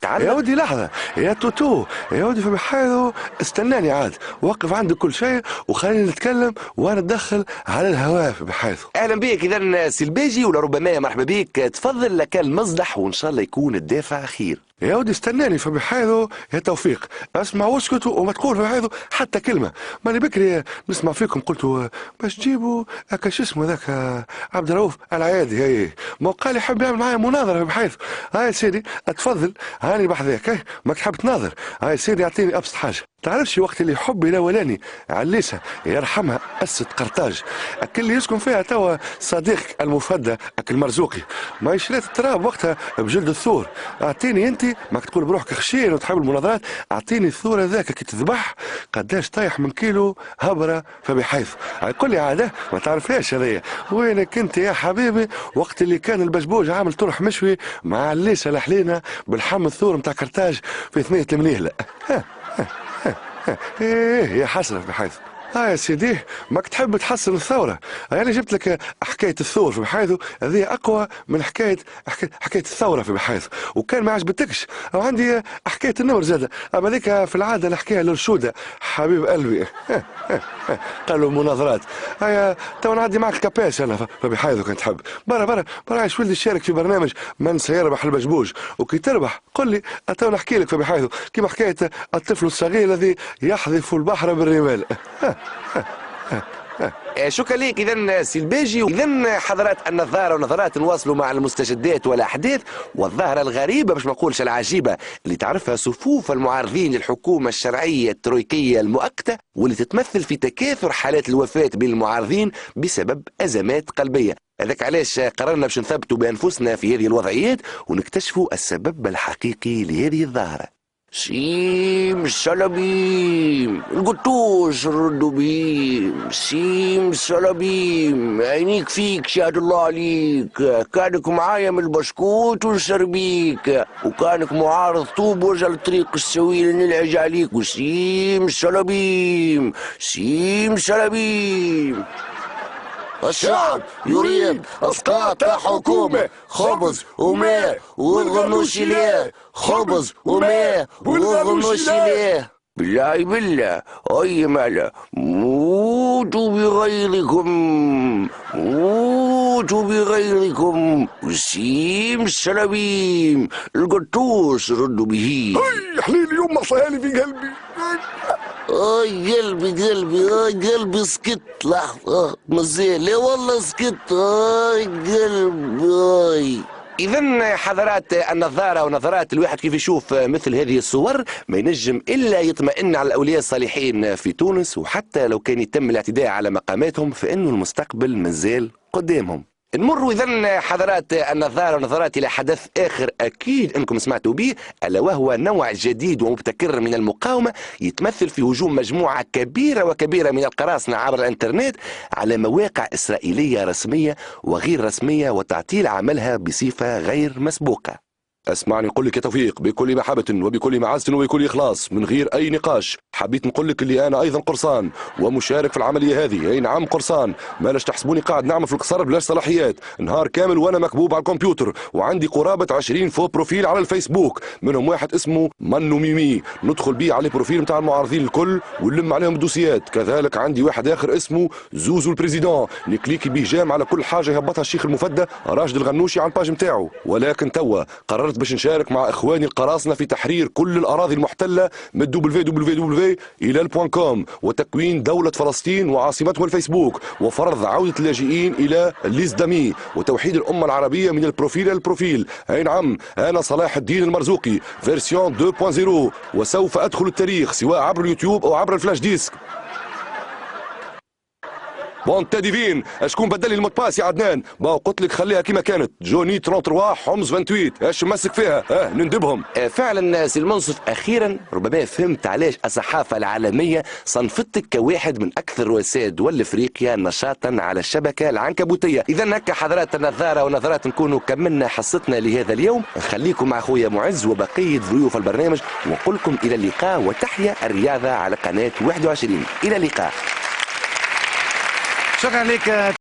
يا ودي لحظة يا توتو، يا ودي في بحاله استناني عاد، وقف عندي كل شيء وخليني نتكلم وانا اتدخل على الهواء في بحاله. اهلا بك. اذا سلباجي ولربما مرحبا بك، تفضل لك المصلح وان شاء الله يكون الدافع خير. يا ودي استناني في بحاله يا توفيق، اسمع واسكت وما تقول في بحاله حتى كلمه. ماني بكري نسمع فيكم قلتوا باش تجيبوا هكا شو اسمه ذاك عبد الرؤوف العيادي، هي ما قال يحب يعمل معايا مناظره في بحاله. هاي سيدي اتفضل هاني بحذاك، ما تحب تناظر. هاي سيدي اعطيني ابسط حاجه. تعرفش وقت اللي حبي الاولاني عليسه يرحمها قصه قرطاج اكل اللي يسكن فيها توا صديقك المفدى اكل مرزوقي، ما يشريت التراب وقتها بجلد الثور. اعطيني انت ماك تقول بروحك خشين وتحب المناظرات، اعطيني الثور هذاك كي تذبح قداش طايح من كيلو هبره فبحيث يقول لي عاده ما تعرفهاش هذيا. وينك انت يا حبيبي وقت اللي كان البشبوج عامل طرح مشوي مع عليسه الحلينه بالحم الثور نتاع قرطاج في ثنيه المنيهله. ايه يا حسرة بحيث. يا سيدي ماك تحب تحسن الثورة. يعني جبت لك حكاية الثور في بحيث هذه أقوى من حكاية الثورة في بحيث، وكان ما عجبتكش أو عندي حكاية النمر زادة، أما ذيك في العادة نحكيها للرشودة حبيب قلبي. قالوا مناظرات. هيا تو نعدي معك كاباس أنا فبحيث كنت تحب برا برا برا عايش ولدي شارك في برنامج من سيربح البشبوج، وكي تربح قل لي تو نحكي لك فبحيث كيما حكاية الطفل الصغير الذي يحذف البحر بالرمال. شكرا لك. اذا سلباجي، اذا حضرات النظاره ونظرات نواصلوا مع المستجدات والاحداث والظاهره الغريبه باش ما نقولش العجيبه اللي تعرفها صفوف المعارضين للحكومه الشرعيه الترويكيه المؤقته، واللي تتمثل في تكاثر حالات الوفاه بين المعارضين بسبب ازمات قلبيه. هذاك علاش قررنا باش نثبتوا بانفسنا في هذه الوضعيات ونكتشفوا السبب الحقيقي لهذه الظاهره. سيم سلابيم القطوش ردوا بيم، سيم سلابيم عينيك فيك شهد الله عليك، كانك معايا من البسكوت ونشربيك، وكانك معارض طوب وجه الطريق السويل نلعج عليك، وسيم سلابيم سيم سلابيم. الشعب يريد اسقاط حكومه، خبز وماء والغنوش ليه، خبز وماء والغنوش ليه. بالله بالله اي مالا موتوا بغيركم، موتوا بغيركم، وسيم السلابيم القطوش ردوا به. اي حليلي يما صهالي في قلبي. قلبي سكت لحظة مزال، لا والله سكت. قلبي. إذا حضرات النظارة ونظرات الواحد كيف يشوف مثل هذه الصور ما ينجم إلا يطمئن على الأولياء الصالحين في تونس، وحتى لو كان يتم الاعتداء على مقاماتهم فإنه المستقبل مازال قدامهم. نمر إذا حضرات النظارة ونظرات إلى حدث آخر أكيد أنكم سمعتوا به، ألا وهو نوع جديد ومبتكر من المقاومة يتمثل في هجوم مجموعة كبيرة من القراصنة عبر الإنترنت على مواقع إسرائيلية رسمية وغير رسمية وتعطيل عملها بصفة غير مسبوقة. اسمعني نقول لك يا توفيق بكل محبة وبكل معزة وبكل إخلاص من غير أي نقاش، حبيت نقول لك اللي أنا أيضا قرصان ومشارك في العملية هذه. أي نعم قرصان، مالاش تحسبوني قاعد نعمل في القصر بلاش صلاحيات، نهار كامل وأنا مكبوب على الكمبيوتر وعندي قرابة 20 فوق بروفيل على الفيسبوك، منهم واحد اسمه منو ميمي ندخل بيه على البروفيل نتاع المعارضين الكل ونلم عليهم الدوسيات. كذلك عندي واحد آخر اسمه زوزو البريزيدون نكليكي بيه جام على كل حاجة يهبطها الشيخ المفدى راشد الغنوشي على الباج نتاعو. ولكن توا قررت باش نشارك مع اخواني القراصنه في تحرير كل الاراضي المحتله من www الى .com وتكوين دوله فلسطين وعاصمتها الفيسبوك، وفرض عوده اللاجئين الى ليزدامي وتوحيد الامه العربيه من البروفيل الى البروفيل. اي نعم انا صلاح الدين المرزوقي فيرسيون 2.0، وسوف ادخل التاريخ سواء عبر اليوتيوب او عبر الفلاش ديسك. بون تا ديفين اشكون بدل لي المود باس يا عدنان؟ با قلت لك خليها كيما كانت جوني 33 حمص 28 اش مسك فيها نندبهم. فعلا سي المنصف اخيرا ربما فهمت علاش الصحافه العالميه صنفتك كواحد من اكثر رؤساء دول افريقيا نشاطا على الشبكه العنكبوتيه. اذا هكا حضرات النظاره ونظرات نكونوا كملنا حصتنا لهذا اليوم. نخليكم مع خويا معز وبقيه ضيوف البرنامج ونقول لكم الى اللقاء، وتحيا الرياضه على قناه 21. الى اللقاء. شكرا لك.